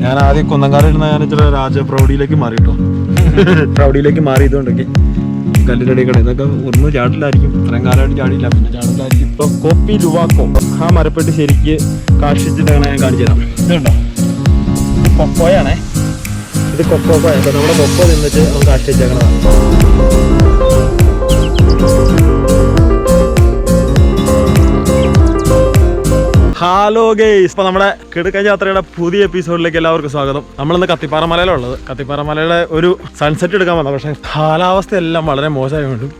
ഞാൻ ആദ്യം കുന്നങ്കാട് ഇരുന്ന ഞാൻ ഇച്ചിരി രാജപ്രൗഢിയിലേക്ക് മാറിട്ടോ. പ്രൗഢിയിലേക്ക് മാറിയതുകൊണ്ടൊക്കെ കല്ലിൻ്റെ അടിക്കട ഇതൊക്കെ ഒന്നും ചാടില്ലായിരിക്കും, ഇത്രയും കാലമായിട്ട് ചാടിയില്ല, പിന്നെ ചാടില്ലായിരിക്കും. ഇപ്പോൾ കോപ്പി ലുവാക്കോ ആ മരപ്പെട്ട് ശരിക്ക് കാക്ഷിച്ചിട്ടാണ് ഞാൻ കാണിച്ചു തരാം. ഇതുണ്ടോ, കൊക്കോയാണേ, ഇത് കൊക്കോക്കോ. നമ്മുടെ കൊക്കോ നിന്നിട്ട് നമുക്ക് കാക്ഷിച്ചേക്കണതാണ്. ഹലോ ഗെയ്സ്, ഇപ്പോൾ നമ്മുടെ കിടക്കൻ യാത്രയുടെ പുതിയ എപ്പിസോഡിലേക്ക് എല്ലാവർക്കും സ്വാഗതം. നമ്മളിന്ന് കത്തിപ്പാറ മലയിലുള്ളത്. കത്തിപ്പാറ മലയുടെ ഒരു സൺസെറ്റ് എടുക്കാൻ വന്നത്, പക്ഷേ കാലാവസ്ഥ എല്ലാം വളരെ മോശമായതുകൊണ്ടും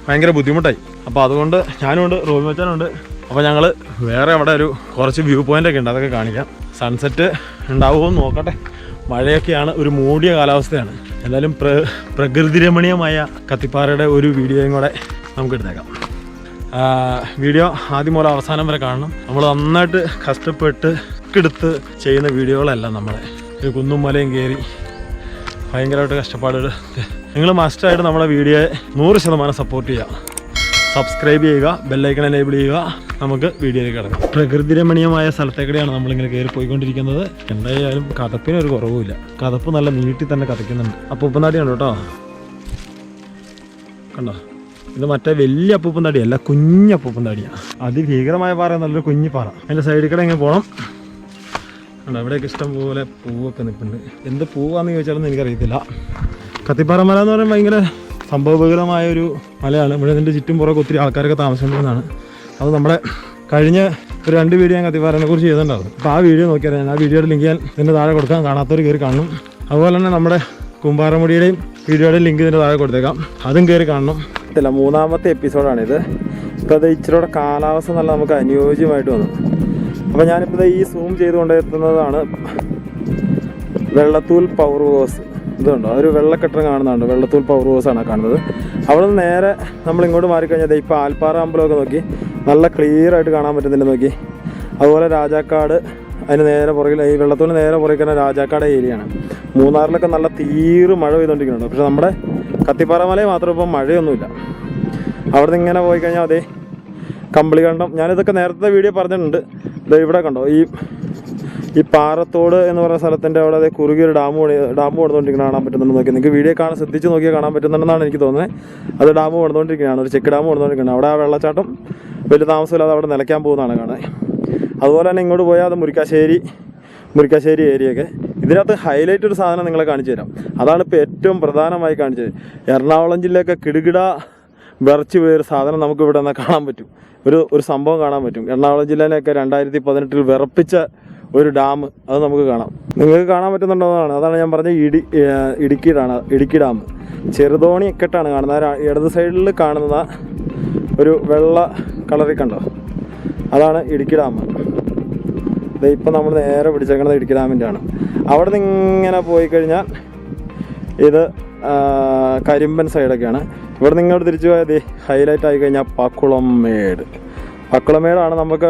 ഭയങ്കര ബുദ്ധിമുട്ടായി. അപ്പോൾ അതുകൊണ്ട് ഞാനുണ്ട്, റോബി മച്ചാനുണ്ട്. അപ്പോൾ ഞങ്ങൾ വേറെ അവിടെ ഒരു കുറച്ച് വ്യൂ പോയിൻ്റൊക്കെ ഉണ്ട്, അതൊക്കെ കാണിക്കാം. സൺസെറ്റ് ഉണ്ടാവുമോ എന്ന് നോക്കട്ടെ. മഴയൊക്കെയാണ്, ഒരു മൂടിയ കാലാവസ്ഥയാണ്. എന്തായാലും പ്രകൃതി രമണീയമായ കത്തിപ്പാറയുടെ ഒരു വീഡിയോയും കൂടെ നമുക്ക് എടുത്തേക്കാം. വീഡിയോ ആദ്യം മുതൽ അവസാനം വരെ കാണണം. നമ്മൾ നന്നായിട്ട് കഷ്ടപ്പെട്ട് എടുത്ത് ചെയ്യുന്ന വീഡിയോകളെല്ലാം നമ്മളെ ഒരു കുന്നും മലയും കയറി ഭയങ്കരമായിട്ട് കഷ്ടപ്പാടുകൾ. നിങ്ങൾ മസ്റ്റായിട്ട് നമ്മളെ വീഡിയോയെ 100% സപ്പോർട്ട് ചെയ്യുക, സബ്സ്ക്രൈബ് ചെയ്യുക, ബെല്ലൈക്കൺ എനേബിൾ ചെയ്യുക. നമുക്ക് വീഡിയോയിലേക്ക് കിടക്കാം. പ്രകൃതി രമണീയമായ സ്ഥലത്തേക്കൂടെയാണ് നമ്മളിങ്ങനെ കയറി പോയിക്കൊണ്ടിരിക്കുന്നത്. എന്തായാലും കഥപ്പിനൊരു കുറവുമില്ല, കഥപ്പ് നല്ല നീട്ടി തന്നെ കഥയ്ക്കുന്നുണ്ട്. അപ്പോൾ ഉപ്പനാടിയാണ് കേട്ടോ, കണ്ടോ. ഇത് മറ്റേ വലിയ അപ്പൂപ്പൻ താടിയല്ല, കുഞ്ഞപ്പൂപ്പൻ താടിയാണ്. അതിഭീകരമായ പാറ, നല്ലൊരു കുഞ്ഞി പാറ. അതിൻ്റെ സൈഡിൽ കൂടെ ഇങ്ങനെ പോകണം. കണ്ടോ, ഇവിടെയൊക്കെ ഇഷ്ടം പോലെ പൂവൊക്കെ നിൽപ്പുണ്ട്. എന്ത് പൂവാന്ന് ചോദിച്ചാലൊന്നും എനിക്കറിയത്തില്ല. കത്തിപ്പാറ മല എന്ന് പറയുമ്പോൾ ഭയങ്കര സംഭവബഹുലമായ ഒരു മലയാണ്. ഇവിടെ ഇതിൻ്റെ ചുറ്റും പുറമൊക്കെ ഒത്തിരി ആൾക്കാരൊക്കെ താമസിക്കുന്നതാണ്. അത് നമ്മുടെ കഴിഞ്ഞ ഒരു 2 വീഡിയോ ഞാൻ കത്തിപ്പാറനെ കുറിച്ച് ചെയ്തിട്ടുണ്ടായിരുന്നു. അപ്പോൾ ആ വീഡിയോ നോക്കിയാൽ ഞാൻ ആ വീഡിയോയുടെ ലിങ്ക് ഞാൻ ഇതിൻ്റെ താഴെ കൊടുക്കാം, കാണാത്തവർ കയറി കാണണം. അതുപോലെ തന്നെ നമ്മുടെ കുമ്പാറമുടിയുടെയും വീഡിയോയുടെ ലിങ്ക് ഇതിൻ്റെ താഴെ കൊടുത്തേക്കാം, അതും കയറി കാണണം. 3ാമത്തെ എപ്പിസോഡാണിത്. ഇപ്പോൾ അത് ഇച്ചിരിയുടെ കാലാവസ്ഥ നല്ല നമുക്ക് അനുയോജ്യമായിട്ട് വന്നു. അപ്പോൾ ഞാനിപ്പോൾ ഈ സൂം ചെയ്തുകൊണ്ട് എത്തുന്നതാണ് വെള്ളത്തൂൽ പവർ ഹൗസ്. ഇതുണ്ടോ, ഒരു വെള്ളക്കെട്ടം കാണുന്നുണ്ട്, വെള്ളത്തൂൽ പവർ ഹൗസാണ് കാണുന്നത്. അവിടെ നിന്ന് നേരെ നമ്മളിങ്ങോട്ട് മാറിക്കഴിഞ്ഞാൽ ഇപ്പോൾ ആൽപ്പാറ അമ്പലമൊക്കെ നോക്കി നല്ല ക്ലിയർ ആയിട്ട് കാണാൻ പറ്റുന്നില്ല നോക്കി. അതുപോലെ രാജാക്കാട്, അതിന് നേരെ പുറകിൽ, ഈ വെള്ളത്തൂരിന് നേരെ പുറകിൽ രാജാക്കാട് ഏരിയയാണ്. മൂന്നാറിലൊക്കെ നല്ല തീരെ മഴ പെയ്തുകൊണ്ടിരിക്കുന്നുണ്ട്. പക്ഷെ നമ്മുടെ കത്തിപ്പാറ മലയിൽ മാത്രം ഇപ്പം മഴയൊന്നുമില്ല. അവിടെ നിന്ന് ഇങ്ങനെ പോയി കഴിഞ്ഞാൽ അതേ കമ്പിളികണ്ടം, ഞാനിതൊക്കെ നേരത്തെ വീഡിയോ പറഞ്ഞിട്ടുണ്ട്. ഇത് ഇവിടെ കണ്ടോ, ഈ പാറത്തോട് എന്ന് പറയുന്ന സ്ഥലത്തിൻ്റെ അവിടെ അതേ കുറുകിയ ഒരു ഡാം പണിതുകൊണ്ടിരിക്കുന്ന കാണാൻ പറ്റുന്നുണ്ട്. നോക്കി നിങ്ങൾക്ക് വീഡിയോ ശ്രദ്ധിച്ച് നോക്കിയാൽ കാണാൻ പറ്റുന്നുണ്ടെന്നാണ് എനിക്ക് തോന്നുന്നത്. അത് ഡാം പണിതുകൊണ്ടിരിക്കുകയാണ്, ഒരു ചെക്ക് ഡാം പണിതുകൊണ്ടിരിക്കുകയാണ്. അവിടെ ആ വെള്ളച്ചാട്ടം വലിയ താമസമില്ലാതെ അവിടെ നിലയ്ക്കാൻ പോകുന്നതാണ് കാണാൻ. അതുപോലെ തന്നെ ഇങ്ങോട്ട് പോയാൽ അത് മുരിക്കാശ്ശേരി ഏരിയയൊക്കെ. ഇതിനകത്ത് ഹൈലൈറ്റ് ഒരു സാധനം നിങ്ങളെ കാണിച്ചു തരാം. അതാണ് ഇപ്പോൾ ഏറ്റവും പ്രധാനമായി കാണിച്ചത്. എറണാകുളം ജില്ലയൊക്കെ കിടുകിട വിറച്ച് പോയൊരു സാധനം നമുക്ക് ഇവിടെ നിന്ന് കാണാൻ പറ്റും. ഒരു സംഭവം കാണാൻ പറ്റും. എറണാകുളം ജില്ലയിലൊക്കെ 2018 വിറപ്പിച്ച ഒരു ഡാം, അത് നമുക്ക് കാണാം. നിങ്ങൾക്ക് കാണാൻ പറ്റുന്നുണ്ടോന്നാണ്, അതാണ് ഞാൻ പറഞ്ഞ ഇടുക്കി ഡാം. ചെറുതോണി ഒക്കെട്ടാണ് കാണുന്നത്. ഇടത് സൈഡിൽ കാണുന്ന ഒരു വെള്ള കളറിൽ കണ്ടോ, അതാണ് ഇടുക്കി ഡാം. ഇപ്പം നമ്മൾ നേരെ പിടിച്ചേക്കുന്നത് ഇടുക്കി ഡാമിൻ്റെ ആണ്. അവിടെ നിന്ന് ഇങ്ങനെ പോയി കഴിഞ്ഞാൽ ഇത് കരിമ്പൻ സൈഡൊക്കെയാണ്. ഇവിടെ നിന്ന് ഇങ്ങോട്ട് തിരിച്ചു പോയാൽ ഹൈലൈറ്റ് ആയി കഴിഞ്ഞാൽ പാക്കുളമേടാണ്. നമുക്ക്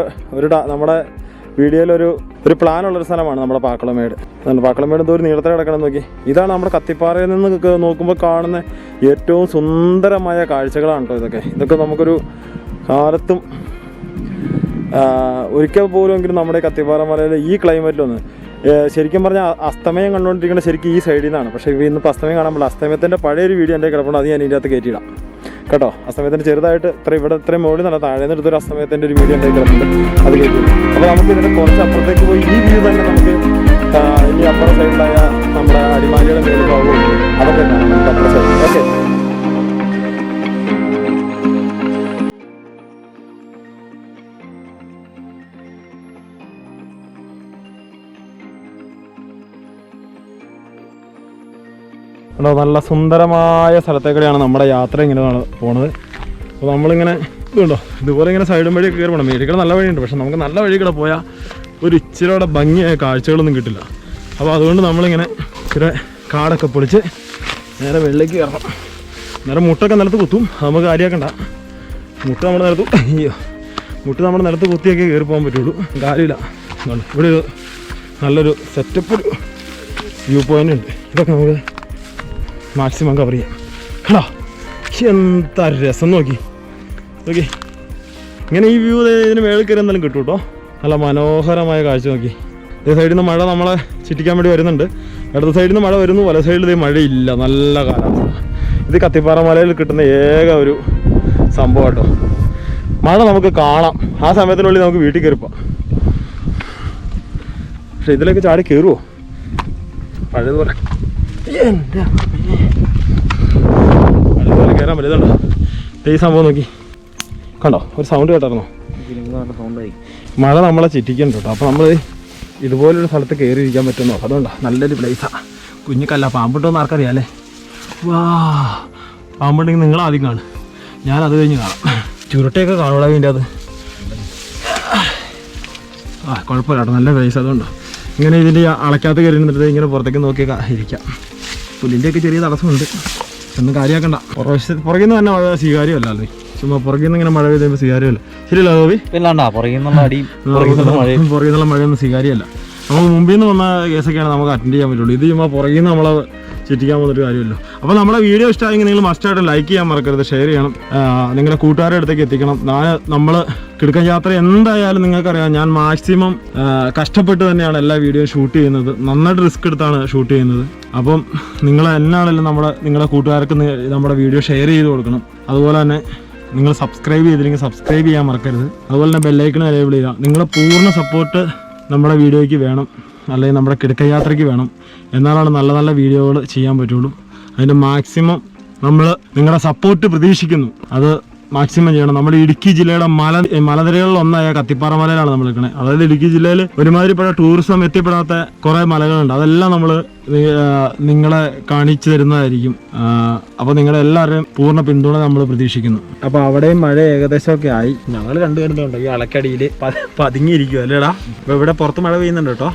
നമ്മുടെ വീഡിയോയിലൊരു പ്ലാനുള്ളൊരു സ്ഥലമാണ് നമ്മുടെ പാക്കുളമേട്. പാക്കുളമേട് എന്തോ ഒരു നീളത്തിൽ കിടക്കണം നോക്കി. ഇതാണ് നമ്മുടെ കത്തിപ്പാറയിൽ നിന്ന് നോക്കുമ്പോൾ കാണുന്ന ഏറ്റവും സുന്ദരമായ കാഴ്ചകളാണ് കേട്ടോ ഇതൊക്കെ നമുക്കൊരു കാലത്തും ഒരിക്കൽ പോലുമെങ്കിലും നമ്മുടെ കത്തിപ്പാറ മലയിൽ ഈ ക്ലൈമറ്റിലൊന്ന് ശരിക്കും പറഞ്ഞാൽ അസ്തമയം കണ്ടുകൊണ്ടിരിക്കുന്നത് ശരിക്കും ഈ സൈഡിൽ നിന്നാണ്. പക്ഷേ ഇന്നിപ്പോൾ അസ്തമയം കാണാൻ പറ്റില്ല. അസ്തമയത്തിൻ്റെ പഴയൊരു വീഡിയോ എൻ്റെ കിടപ്പുണ്ട്, അത് ഞാൻ ഇതിൻ്റെ അകത്ത് കയറ്റിയിടാം കേട്ടോ. അസ്തമയത്തിൻ്റെ ചെറുതായിട്ട് ഇത്രയും മുകളിൽ നല്ല താഴെ നിന്ന് എടുത്തൊരു അസ്തമയത്തിൻ്റെ ഒരു വീഡിയോ എൻ്റെ കിടപ്പുണ്ട്, അത് കയറ്റിയിടാം. അപ്പോൾ നമുക്ക് ഇതിൻ്റെ കുറച്ച് അപ്പുറത്തേക്ക് പോയി ഈ വ്യൂ തന്നെ നമുക്ക് ഇനി അപ്പുറം സൈഡിലായ നമ്മുടെ അടിമാലിയുടെ മേലെ ഭാഗവും അതൊക്കെ കാണാം നമുക്ക് അപ്പുറം സൈഡിൽ. ഓക്കെ, നല്ല സുന്ദരമായ സ്ഥലത്തേക്കൂടെയാണ് നമ്മുടെ യാത്ര ഇങ്ങനെ പോണത്. അപ്പോൾ നമ്മളിങ്ങനെ ഇതുണ്ടോ, ഇതുപോലെ ഇങ്ങനെ സൈഡും വഴിയൊക്കെ കയറി പോകണം. മേടിക്കടെ നല്ല വഴിയുണ്ട്, പക്ഷെ നമുക്ക് നല്ല വഴി കൂടെ പോയാൽ ഒരു ഇച്ചിരിയുടെ ഭംഗിയായ കാഴ്ചകളൊന്നും കിട്ടില്ല. അപ്പോൾ അതുകൊണ്ട് നമ്മളിങ്ങനെ ഇച്ചിരി കാടൊക്കെ പൊളിച്ച് നേരെ വെള്ളിലേക്ക് കയറണം. നേരെ മുട്ടൊക്കെ നിലത്ത് കുത്തും, നമുക്ക് കാര്യമാക്കണ്ട. മുട്ട നമ്മുടെ നിലത്ത് കുത്തിയൊക്കെ കയറി പോകാൻ പറ്റുള്ളൂ, കാര്യമില്ല. ഇവിടെ ഒരു നല്ലൊരു സെറ്റപ്പ് ഒരു വ്യൂ പോയിൻ്റ് ഉണ്ട്. ഇതൊക്കെ നമുക്ക് മാക്സിമം കവർ ചെയ്യാം. കേട്ടോ, എന്താ രസം നോക്കി. ഇങ്ങനെ ഈ വ്യൂ ഇതിന് മേളിൽ കയറി എന്തായാലും കിട്ടും കേട്ടോ. നല്ല മനോഹരമായ കാഴ്ച നോക്കി. ഇതേ സൈഡിൽ നിന്ന് മഴ നമ്മളെ ചുറ്റിക്കാൻ വേണ്ടി വരുന്നുണ്ട്. ഇടത് സൈഡിൽ നിന്ന് മഴ വരുന്നു, വല സൈഡിൽ ഇത് മഴയില്ല, നല്ല കാലാവസ്ഥ. ഇത് കത്തിപ്പാറ മലയിൽ കിട്ടുന്ന ഏക ഒരു സംഭവം കേട്ടോ. മഴ നമുക്ക് കാണാം, ആ സമയത്തിനുള്ളിൽ നമുക്ക് വീട്ടിൽ കയറിപ്പോം. പക്ഷെ ഇതിലേക്ക് ചാടി കയറുമോ പഴയതുപോലെ? പഴയതുപോലെ കയറാൻ പറ്റുന്നുണ്ടോ? ഈ സംഭവം നോക്കി കണ്ടോ, ഒരു സൗണ്ട് കേട്ടായിരുന്നോ? മഴ നമ്മളെ ചിറ്റിക്കുന്നുണ്ട് കേട്ടോ. അപ്പോൾ നമ്മൾ ഇതുപോലൊരു സ്ഥലത്ത് കയറിയിരിക്കാൻ പറ്റുന്നോ? അതുകൊണ്ടാ നല്ലൊരു പ്ലേസാണ്. കുഞ്ഞിക്കല്ല, പാമ്പിട്ടോന്ന് ആർക്കറിയാം അല്ലേ? വാ, പാമ്പുണ്ടെങ്കിൽ നിങ്ങൾ ആദ്യം കാണും, ഞാനത് കഴിഞ്ഞ് കാണാം. ചുരുട്ടയൊക്കെ കാണൂടാ ഇതിൻ്റെ അത്. കുഴപ്പമില്ല കേട്ടോ, നല്ല പ്ലേസ്. അതുകൊണ്ടോ ഇങ്ങനെ ഇതിൻ്റെ അളക്കകത്ത് കയറി നിന്നിട്ട് ഇങ്ങനെ പുറത്തേക്ക് നോക്കി ഇരിക്കാം. പുല്ലിൻ്റെയൊക്കെ ചെറിയ തടസ്സമുണ്ട്, ഒന്നും കാര്യമാക്കണ്ട. പുറകിൽ നിന്ന് തന്നെ മഴ സ്വീകാര്യമല്ലേ? ചുമ്മാ പുറകിൽ നിന്ന് ഇങ്ങനെ മഴ പെയ്യുമ്പോൾ സ്വീകാര്യമല്ല. ശരിയല്ല ഗോപി? പുറകിൽ നിന്നുള്ള മഴയൊന്നും സ്വീകാര്യമല്ല. നമുക്ക് മുമ്പിൽ നിന്ന് വന്ന കേസൊക്കെയാണ് നമുക്ക് അറ്റൻഡ് ചെയ്യാൻ പറ്റുള്ളൂ. ഇത് ചുമ്മാ പുറകിൽ നിന്ന് നമ്മളെ ചുറ്റിക്കാൻ പോകുന്നൊരു കാര്യമല്ലോ. അപ്പോൾ നമ്മുടെ വീഡിയോ ഇഷ്ടമായെങ്കിൽ നിങ്ങൾ മസ്റ്റായിട്ട് ലൈക്ക് ചെയ്യാൻ മറക്കരുത്, ഷെയർ ചെയ്യണം, നിങ്ങളുടെ കൂട്ടുകാരുടെ അടുത്തേക്ക് എത്തിക്കണം. നമ്മൾ കിടക്കൻ യാത്ര എന്തായാലും നിങ്ങൾക്കറിയാം, ഞാൻ മാക്സിമം കഷ്ടപ്പെട്ട് തന്നെയാണ് എല്ലാ വീഡിയോയും ഷൂട്ട് ചെയ്യുന്നത്. നന്നായിട്ട് റിസ്ക് എടുത്താണ് ഷൂട്ട് ചെയ്യുന്നത്. അപ്പം നിങ്ങൾ എന്നാണെങ്കിലും നിങ്ങളുടെ കൂട്ടുകാർക്ക് നമ്മുടെ വീഡിയോ ഷെയർ ചെയ്ത് കൊടുക്കണം. അതുപോലെ തന്നെ നിങ്ങൾ സബ്സ്ക്രൈബ് ചെയ്തില്ലെങ്കിൽ സബ്സ്ക്രൈബ് ചെയ്യാൻ മറക്കരുത്. അതുപോലെ തന്നെ ബെല്ലൈക്കൺ എനേബിൾ ചെയ്യുക. നിങ്ങളുടെ പൂർണ്ണ സപ്പോർട്ട് നമ്മുടെ വീഡിയോയ്ക്ക് വേണം, അല്ലെങ്കിൽ നമ്മുടെ കിടക്കയാത്രയ്ക്ക് വേണം. എന്നാലാണ് നല്ല നല്ല വീഡിയോകൾ ചെയ്യാൻ പറ്റുള്ളൂ. അതിൻ്റെ മാക്സിമം നമ്മൾ നിങ്ങളുടെ സപ്പോർട്ട് പ്രതീക്ഷിക്കുന്നു. അത് മാക്സിമം ചെയ്യണം. നമ്മുടെ ഇടുക്കി ജില്ലയുടെ മലനിരകളിലൊന്നായ കത്തിപ്പാറ മലയിലാണ് നമ്മൾ നിൽക്കുന്നത്. അതായത് ഇടുക്കി ജില്ലയിൽ ഒരുമാതിരിപ്പെട്ട ടൂറിസം എത്തിപ്പെടാത്ത കുറേ മലകളുണ്ട്. അതെല്ലാം നമ്മൾ നിങ്ങളെ കാണിച്ചു തരുന്നതായിരിക്കും. അപ്പോൾ നിങ്ങളുടെ എല്ലാവരുടെയും പൂർണ്ണ പിന്തുണ നമ്മൾ പ്രതീക്ഷിക്കുന്നു. അപ്പോൾ അവിടെയും മഴ ഏകദേശമൊക്കെ ആയി. ഞങ്ങൾ കണ്ടുവരുന്നുണ്ടോ ഈ അളക്കടിയിൽ പതുങ്ങിയിരിക്കുക അല്ലേടാ? അപ്പോൾ ഇവിടെ പുറത്ത് മഴ പെയ്യുന്നുണ്ട് കേട്ടോ.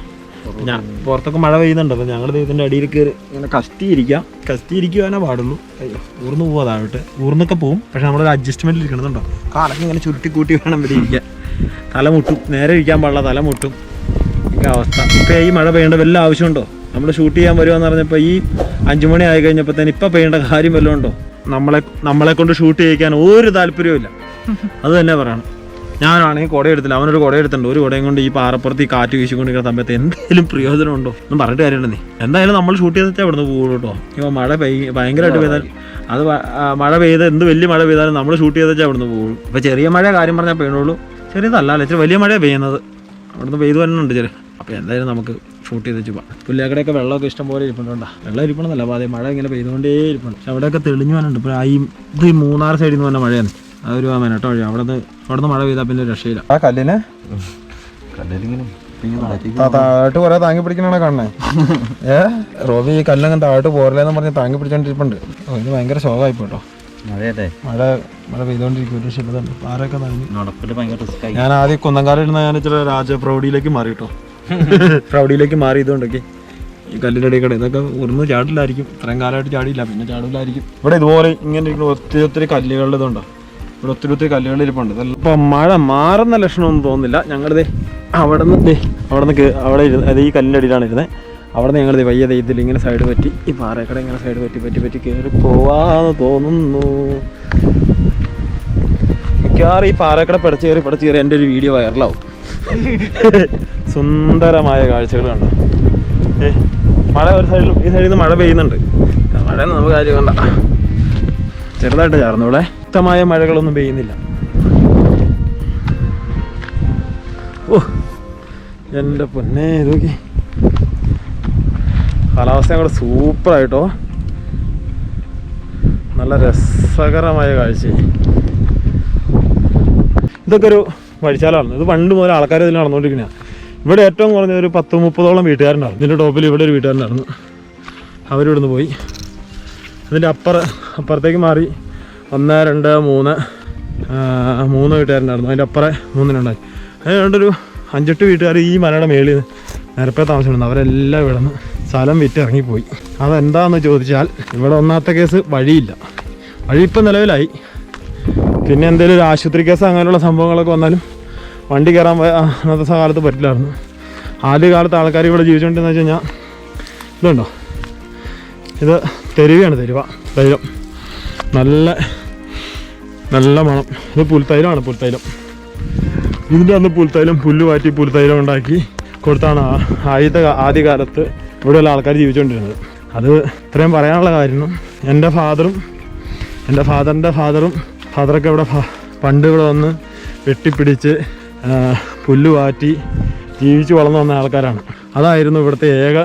പുറത്തൊക്കെ മഴ പെയ്യുന്നുണ്ട്. അപ്പോൾ ഞങ്ങൾ ഇതിൻ്റെ അടിയിൽ കയറി ഇങ്ങനെ കഷ്ടിയിരിക്കുവാനേ പാടുള്ളൂ. അയ്യോ, ഊർന്ന് പോവാ താഴോട്ട്. ഊർന്നൊക്കെ പോവും, പക്ഷെ നമ്മളൊരു അഡ്ജസ്റ്റ്മെൻറ്റിൽ ഇരിക്കണതുണ്ടോ? കാലൊക്കെ ഇങ്ങനെ ചുരുട്ടി കൂട്ടി വേണം ഇവിടെ ഇരിക്കാൻ. തല മുട്ടും, നേരെ ഇരിക്കാൻ പാടില്ല, തല മുട്ടും. ഒക്കെ അവസ്ഥ. ഇപ്പോൾ ഈ മഴ പെയ്യേണ്ട വല്ല ആവശ്യമുണ്ടോ? നമ്മൾ ഷൂട്ട് ചെയ്യാൻ വരുവാന്ന് പറഞ്ഞപ്പോൾ ഈ 5 മണി ആയി കഴിഞ്ഞപ്പോൾ തന്നെ ഇപ്പം പെയ്യേണ്ട കാര്യം വല്ലതും ഉണ്ടോ? നമ്മളെ കൊണ്ട് ഷൂട്ട് ചെയ്യിക്കാൻ ഒരു താല്പര്യവും. അത് തന്നെ പറയണം. ഞാനാണെങ്കിൽ കുടയെടുത്തില്ല, അവനൊരു കുടയെടുത്തിട്ടുണ്ട്. ഒരു കുടയും കൊണ്ട് ഈ പാറപ്പുറത്ത് ഈ കാറ്റ് വീശിക്കൊണ്ടിരിക്കുന്ന സമയത്ത് എന്തെങ്കിലും പ്രയോജനം ഉണ്ടോ? ഒന്നും പറഞ്ഞിട്ട് കാര്യമുണ്ടെന്നേ. എന്തായാലും നമ്മൾ ഷൂട്ട് ചെയ്തിട്ട് അവിടെ നിന്ന് പോകുള്ളൂ കേട്ടോ. ഇപ്പോൾ മഴ ഭയങ്കരമായിട്ട് പെയ്താൽ അത് മഴ പെയ്ത് എന്ത് വലിയ മഴ പെയ്താലും നമ്മൾ ഷൂട്ട് ചെയ്തിട്ട് അവിടെ നിന്ന് പോകുള്ളൂ. ഇപ്പോൾ ചെറിയ മഴ കാര്യം പറഞ്ഞാൽ പെയ്യുള്ളൂ, ചെറിയതല്ല, ഇച്ചിരി വലിയ മഴ പെയ്യുന്നത്. അവിടെ നിന്ന് പെയ്തു തന്നെ ഉണ്ട് ചെറിയ. അപ്പോൾ എന്തായാലും നമുക്ക് ഷൂട്ട് ചെയ്ത് വെച്ച് പോകാം. പുല്ലേക്കടെയൊക്കെ വെള്ളമൊക്കെ ഇഷ്ടം പോലെ ഇരിപ്പുണ്ടോ? വെള്ളം ഇരിപ്പണമെന്നല്ല, അപ്പോൾ അതേ മഴ ഇങ്ങനെ പെയ്തുകൊണ്ടേ ഇരിപ്പുണ്ട്. പക്ഷെ അവിടെയൊക്കെ തെളിഞ്ഞു വന്നുണ്ട്. ഇപ്പോൾ ഇത് മൂന്നാർ സൈഡിൽ നിന്ന് തന്നെ മഴയാണ്. അതൊരു മെനട്ടോ വഴി. അവിടെ നിന്ന് മഴ പെയ്താൽ പിന്നെ രക്ഷയില്ല. ആ കല്ലിന് താഴോട്ട് കുറെ താങ്ങി പിടിക്കണ കാണണേ. റോബി ഈ കല്ലങ്ങനെ താഴോട്ട് പോരലെന്ന് പറഞ്ഞ് താങ്ങി പിടിച്ചോണ്ടിരിപ്പുണ്ട്. ഇത് ഭയങ്കര ശോകമായിപ്പോട്ടോ. മഴ പെയ്തോണ്ടിരിക്കും. ഒരു ശിലതുണ്ട്, പാറയൊക്കെ നനഞ്ഞു. ഞാൻ ആദ്യം കുന്നങ്കാലം ഇരുന്ന ഞാൻ ഇച്ചിരി പ്രൗഢിയിലേക്ക് മാറി കേട്ടോ. പ്രൗഢിയിലേക്ക് മാറി. ഇതുകൊണ്ടൊക്കെ ഈ കല്ലിൻ്റെ ഇടയിൽ ഇതൊക്കെ ഒന്ന് ചാടില്ലായിരിക്കും. ഇത്രയും കാലമായിട്ട് ചാടിയില്ല, പിന്നെ ചാടില്ലായിരിക്കും. ഇവിടെ ഇതുപോലെ ഇങ്ങനെ ഇരിക്കുന്ന ഒത്തിരി കല്ലുകളുടെ ഇതുണ്ടോ? ഇവിടെ ഒത്തിരി കല്ലുകൾ ഇരിപ്പുണ്ട്. ഇപ്പം മഴ മാറുന്ന ലക്ഷണമൊന്നും തോന്നുന്നില്ല. ഞങ്ങളിത് അവിടെ നിന്ന് ഈ കല്ലിൻ്റെ അടിയിലാണ് ഇരുന്നത്. അവിടെ നിന്ന് ഞങ്ങളിത് വയ്യ ഇതിൽ ഇങ്ങനെ സൈഡ് പറ്റി ഈ പാറയക്കട ഇങ്ങനെ സൈഡ് പറ്റി കയറി പോവാന്ന് തോന്നുന്നു. മിക്കവാറും ഈ പാറയക്കട പടച്ച് കയറി എൻ്റെ ഒരു വീഡിയോ വൈറലാവും. സുന്ദരമായ കാഴ്ചകൾ കണ്ടോ? മഴ ഒരു സൈഡിലും ഈ സൈഡിൽ നിന്ന് മഴ പെയ്യുന്നുണ്ട്. മഴ നമുക്ക് കാര്യം വേണ്ട, ചെറുതായിട്ട് ചാർന്നു. ഇവിടെ ശക്തമായ മഴകളൊന്നും പെയ്യുന്നില്ല. ഓ എൻ്റെ പൊന്നെ, ഇതൊക്കെ കാലാവസ്ഥ കൂടെ സൂപ്പറായിട്ടോ. നല്ല രസകരമായ കാഴ്ച. ഇതൊക്കെ ഒരു വഴിച്ചാലാണ്. ഇത് പണ്ട് മുതൽ ആൾക്കാർ ഇതിൽ നടന്നുകൊണ്ടിരിക്കുന്നതാണ്. ഇവിടെ ഏറ്റവും കുറഞ്ഞ ഒരു 10-30ഓളം വീട്ടുകാരുണ്ടായിരുന്നു. ഇതിൻ്റെ ടോപ്പിൽ ഇവിടെ ഒരു വീട്ടുകാരുണ്ടായിരുന്നു. അവരിവിടുന്ന് പോയി. അതിൻ്റെ അപ്പുറത്തേക്ക് മാറി 1, 2, 3 വീട്ടുകാരുണ്ടായിരുന്നു. അതിൻ്റെ അപ്പുറം 3 അതുകൊണ്ടൊരു 5-8 വീട്ടുകാർ ഈ മലയുടെ മേളിൽ നിരപ്പേ താമസിച്ചിരുന്നു. അവരെല്ലാം ഇവിടെ നിന്ന് സ്ഥലം വിറ്റ് ഇറങ്ങിപ്പോയി. അതെന്താണെന്ന് ചോദിച്ചാൽ ഇവിടെ ഒന്നാമത്തെ കേസ് വഴിയില്ല. വഴി ഇപ്പം നിലവിലായി. പിന്നെ എന്തെങ്കിലും ഒരു ആശുപത്രി കേസ് അങ്ങനെയുള്ള സംഭവങ്ങളൊക്കെ വന്നാലും വണ്ടി കയറാൻ അന്നത്തെ കാലത്ത് പറ്റില്ലായിരുന്നു. ആദ്യ കാലത്ത് ആൾക്കാർ ഇവിടെ ജീവിച്ചുകൊണ്ടിരുന്ന വെച്ച് കഴിഞ്ഞാൽ ഇതുണ്ടോ, ഇത് തെരുവയാണ്, തൈലം. നല്ല മണം. ഇത് പുൽത്തൈലമാണ്. ഇതിൻ്റെ അന്ന് പുൽത്തൈലം പുല്ല് മാറ്റി പുൽത്തൈലം ഉണ്ടാക്കി കൊടുത്താണ് ആദ്യകാലത്ത് ഇവിടെയുള്ള ആൾക്കാർ ജീവിച്ചുകൊണ്ടിരുന്നത്. അത് ഇത്രയും പറയാനുള്ള കാരണം എൻ്റെ ഫാദറിൻ്റെ ഫാദറൊക്കെ ഇവിടെ പണ്ട് ഇവിടെ വന്ന് വെട്ടിപ്പിടിച്ച് പുല്ല് വാറ്റി ജീവിച്ച് വളർന്നു വന്ന ആൾക്കാരാണ്. അതായിരുന്നു ഇവിടുത്തെ ഏക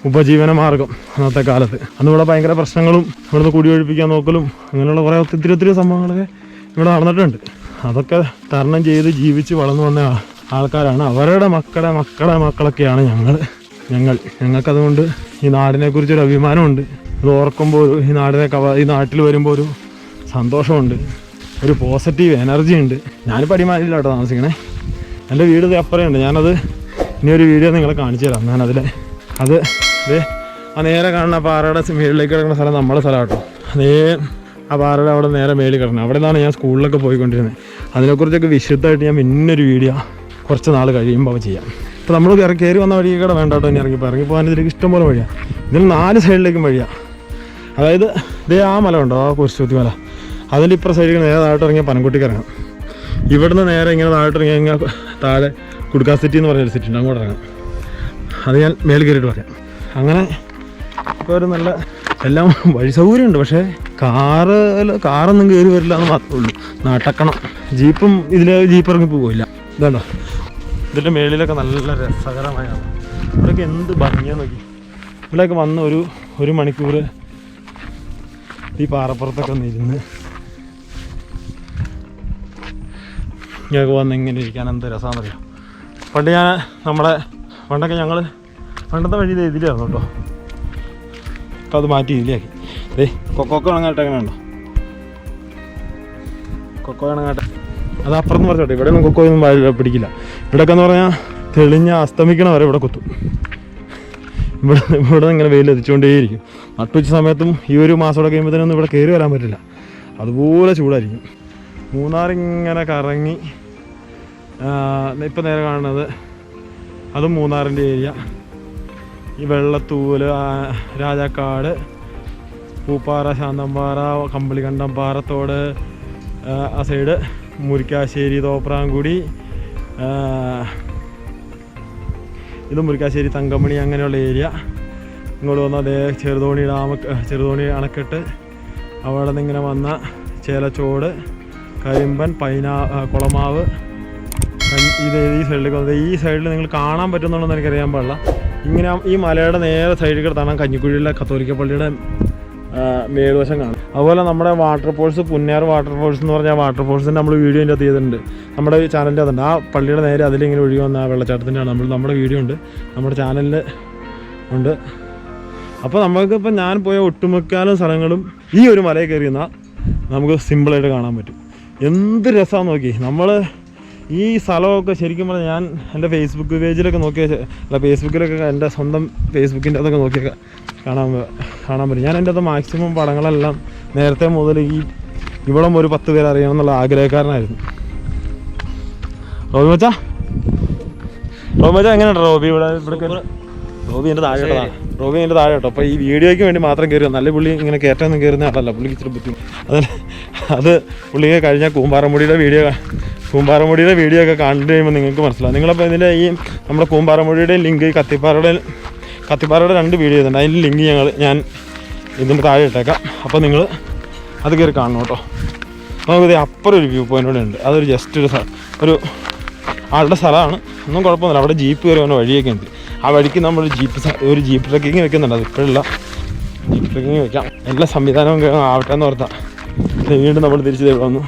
ഉപജീവന മാർഗം അന്നത്തെ കാലത്ത്. അന്ന് ഇവിടെ ഭയങ്കര പ്രശ്നങ്ങളും ഇവിടുന്ന് കുടിയൊഴിപ്പിക്കാൻ നോക്കലും അങ്ങനെയുള്ള കുറേ ഒത്തിരി സംഭവങ്ങളൊക്കെ ഇവിടെ നടന്നിട്ടുണ്ട്. അതൊക്കെ തരണം ചെയ്ത് ജീവിച്ച് വളർന്നു വന്ന ആൾക്കാരാണ്. അവരുടെ മക്കളൊക്കെയാണ് ഞങ്ങൾക്കതുകൊണ്ട് ഈ നാടിനെക്കുറിച്ചൊരു അഭിമാനമുണ്ട്. അത് ഓർക്കുമ്പോൾ ഈ നാട്ടിൽ വരുമ്പോൾ ഒരു സന്തോഷമുണ്ട്, ഒരു പോസിറ്റീവ് എനർജി ഉണ്ട്. ഞാനിപ്പോൾ അടിമാലിയിലാട്ടോ താമസിക്കണേ. എൻ്റെ വീട് അപ്പുറമുണ്ട്. ഞാനത് ഇനിയൊരു വീഡിയോ നിങ്ങളെ കാണിച്ചു തരാം. അത് ആ നേരെ കാണുന്ന പാറയുടെ മേളിലേക്ക് കിടക്കുന്ന സ്ഥലം നമ്മുടെ സ്ഥലം കേട്ടോ. ആ പാറയുടെ അവിടെ നേരെ മേളിൽ കിടക്കണം. അവിടെ നിന്നാണ് ഞാൻ സ്കൂളിലൊക്കെ പോയിക്കൊണ്ടിരുന്നത്. അതിനെക്കുറിച്ചൊക്കെ വിശദമായിട്ട് ഞാൻ പിന്നൊരു വീഡിയോ കുറച്ച് നാൾ കഴിയുമ്പോൾ ചെയ്യാം. ഇപ്പോൾ നമ്മൾ കയറി വന്ന വഴിയൊക്കെ വേണ്ട കേട്ടോ. ഇനി ഇറങ്ങിപ്പോകാൻ ഇതിലേക്ക് ഇഷ്ടംപോലെ വഴിയാണ്. ഇതിൽ 4 സൈഡിലേക്കും വഴിയാണ്. അതായത് ആ മല ഉണ്ടോ, ആ കുരിശുത്തി മല, അതിൻ്റെ ഇപ്പുറ സൈഡിൽ നേരെ താഴോട്ട് ഇറങ്ങിയാൽ പനംകുട്ടിക്ക് ഇറങ്ങാം. ഇവിടുന്ന് നേരെ ഇങ്ങനെ താഴോട്ട് ഇറങ്ങിയാൽ താഴെ കുടുക്കാ സിറ്റി എന്ന് പറഞ്ഞൊരു സിറ്റി ഉണ്ട്, അങ്ങോട്ട് ഇറങ്ങാം. അത് ഞാൻ മേൽ കയറിയിട്ട് പറയാം. അങ്ങനെ ഇപ്പോൾ ഒരു നല്ല എല്ലാം വഴി സൗകര്യമുണ്ട്. പക്ഷേ കാറൊന്നും കയറി വരില്ല എന്ന് മാത്രമേ ഉള്ളൂ. നടക്കണം. ജീപ്പ് ഇറങ്ങി പോവില്ല. ഇതാണ്ടോ ഇതിൻ്റെ മേളിലൊക്കെ നല്ല രസകരമായാണ്. ഇവിടെയൊക്കെ എന്ത് ഭംഗിയാന്ന് നോക്കി. ഇവിടെയൊക്കെ വന്ന് ഒരു മണിക്കൂർ ഈ പാറപ്പുറത്തൊക്കെ ഒന്ന് ഇരുന്ന് ഇങ്ങനെയൊക്കെ വന്ന് ഇങ്ങനെ ഇരിക്കാൻ എന്ത് രസമാണെന്നറിയാം. പണ്ടൊക്കെ ഞങ്ങൾ പണ്ടത്തെ വഴി ഇതിലായിരുന്നു കേട്ടോ. അപ്പോൾ അത് മാറ്റി ഇതിലാക്കി. കൊക്കോ ഉണങ്ങാട്ടെ എങ്ങനെ ഉണ്ടോ? കൊക്കോ ഉണങ്ങാട്ടെ അത് അപ്പുറത്ത് പറഞ്ഞോട്ടെ. ഇവിടെ ഒന്നും കൊക്കോയൊന്നും പിടിക്കില്ല. ഇവിടെയൊക്കെ എന്ന് പറഞ്ഞാൽ തെളിഞ്ഞ അസ്തമിക്കണ വരെ ഇവിടെ കുത്തും. ഇവിടെ ഇങ്ങനെ വെയിൽ എത്തിച്ചുകൊണ്ടേയിരിക്കും. നട്ടുച്ച സമയത്തും ഈ ഒരു മാസമോടെ കഴിയുമ്പോഴത്തേനൊന്നും ഇവിടെ കയറി വരാൻ പറ്റില്ല. അതുപോലെ ചൂടായിരിക്കും. മൂന്നാറിങ്ങനെ കറങ്ങി ഇപ്പം നേരെ കാണുന്നത് അതും മൂന്നാറിൻ്റെ ഏരിയ. ഈ വെള്ളത്തൂവല്, രാജാക്കാട്, പൂപ്പാറ, ശാന്തമ്പാറ, കമ്പളികണ്ടം, പാറത്തോട്, ആ സൈഡ് മുരിക്കാശ്ശേരി, തോപ്രാംകുടി, ഇത് മുരിക്കാശ്ശേരി, തങ്കമണി, അങ്ങനെയുള്ള ഏരിയ. ഇങ്ങോട്ട് വന്ന അതേ ചെറുതോണി അണക്കെട്ട്, അവിടെ നിന്ന് ഇങ്ങനെ വന്ന ചേലച്ചോട്, കരിമ്പൻ, കുളമാവ്, ഇത് ഈ സൈഡിലേക്ക് വന്നത്. ഈ സൈഡിൽ നിങ്ങൾ കാണാൻ പറ്റുന്നുണ്ടെന്ന് എനിക്കറിയാൻ പാടില്ല. ഇങ്ങനെ ഈ മലയുടെ നേരെ സൈഡിൽ കിടത്താണ് കഞ്ഞിക്കുഴിയിലെ കത്തോലിക്ക പള്ളിയുടെ മേൽവശം കാണും. അതുപോലെ നമ്മുടെ വാട്ടർഫോൾസ്, പുന്നാർ വാട്ടർഫോൾസ് എന്ന് പറഞ്ഞാൽ വാട്ടർഫോൾസിൻ്റെ നമ്മൾ വീഡിയോ അതിൻ്റെ അകത്ത് ചെയ്തിട്ടുണ്ട്. നമ്മുടെ ഈ ചാനലിൻ്റെ അതുണ്ട്. ആ പള്ളിയുടെ നേരെ അതിലിങ്ങനെ ഒഴുകി വന്ന ആ വെള്ളച്ചാട്ടത്തിൻ്റെയാണ് നമ്മുടെ വീഡിയോ ഉണ്ട്, നമ്മുടെ ചാനലിൽ ഉണ്ട്. അപ്പോൾ നമുക്കിപ്പോൾ ഞാൻ പോയ ഒട്ടുമുക്കാലും സ്ഥലങ്ങളും ഈ ഒരു മലയിൽ കയറിയെന്നാൽ നമുക്ക് സിമ്പിളായിട്ട് കാണാൻ പറ്റും. എന്ത് രസമാണെന്ന് നോക്കി. നമ്മൾ ഈ സ്ഥലമൊക്കെ ശരിക്കും പറഞ്ഞാൽ ഞാൻ എൻ്റെ ഫേസ്ബുക്ക് പേജിലൊക്കെ ഫേസ്ബുക്കിലൊക്കെ എൻ്റെ സ്വന്തം ഫേസ്ബുക്കിൻ്റെ അതൊക്കെ നോക്കിയൊക്കെ കാണാൻ പറ്റും. ഞാൻ എൻ്റെ അത് മാക്സിമം പടങ്ങളെല്ലാം നേരത്തെ മുതൽ ഇവിടെ ഒരു 10 പേര് അറിയണം എന്നുള്ള ആഗ്രഹക്കാരനായിരുന്നു. റോബി മച്ചാ എങ്ങനെയുണ്ട് റോബി? ഇവിടെ റോബി എൻ്റെ താഴെ കേട്ടോ. അപ്പോൾ ഈ വീഡിയോയ്ക്ക് വേണ്ടി മാത്രം കയറിയോ. നല്ല പുള്ളി ഇങ്ങനെ കയറ്റാനൊന്നും കയറുന്ന ആളല്ല. പുള്ളിക്ക് ഇച്ചിരി ബുദ്ധിമുട്ട്. അത് പുള്ളിയെ കഴിഞ്ഞാൽ കൂമ്പാറമുടിയുടെ വീഡിയോ ഒക്കെ കണ്ടു കഴിയുമ്പോൾ നിങ്ങൾക്ക് മനസ്സിലാവും. നിങ്ങളപ്പോൾ ഇതിൻ്റെ ഈ നമ്മുടെ കൂമ്പാറമുടിയുടെ ലിങ്ക്, കത്തിപ്പാറയുടെ 2 വീഡിയോ ചെയ്തിട്ടുണ്ട്. അതിൻ്റെ ലിങ്ക് ഞാൻ ഇതിൻ്റെ താഴെ ഇട്ടേക്കാം. അപ്പോൾ നിങ്ങൾ അത് കയറി കാണണം കേട്ടോ. നമുക്കിത് അപ്പുറം ഒരു വ്യൂ പോയിൻ്റ് കൂടെ ഉണ്ട്. അതൊരു ജസ്റ്റ് ഒരു ആളുടെ സ്ഥലമാണ്. ഒന്നും കുഴപ്പമൊന്നുമില്ല. അവിടെ ജീപ്പ് കയറി വന്ന വഴിയൊക്കെ ഉണ്ട്. ആ വഴിക്ക് നമ്മൾ ഒരു ജീപ്പ് ട്രക്കിങ് വെക്കുന്നുണ്ട്. അത് ഇപ്പോഴില്ല, ജീപ്പ് ട്രക്കിങ് വെക്കാം. എല്ലാ സംവിധാനവും ആവട്ടെ എന്ന് ഓർത്താൽ വീണ്ടും നമ്മൾ തിരിച്ച് വന്നു.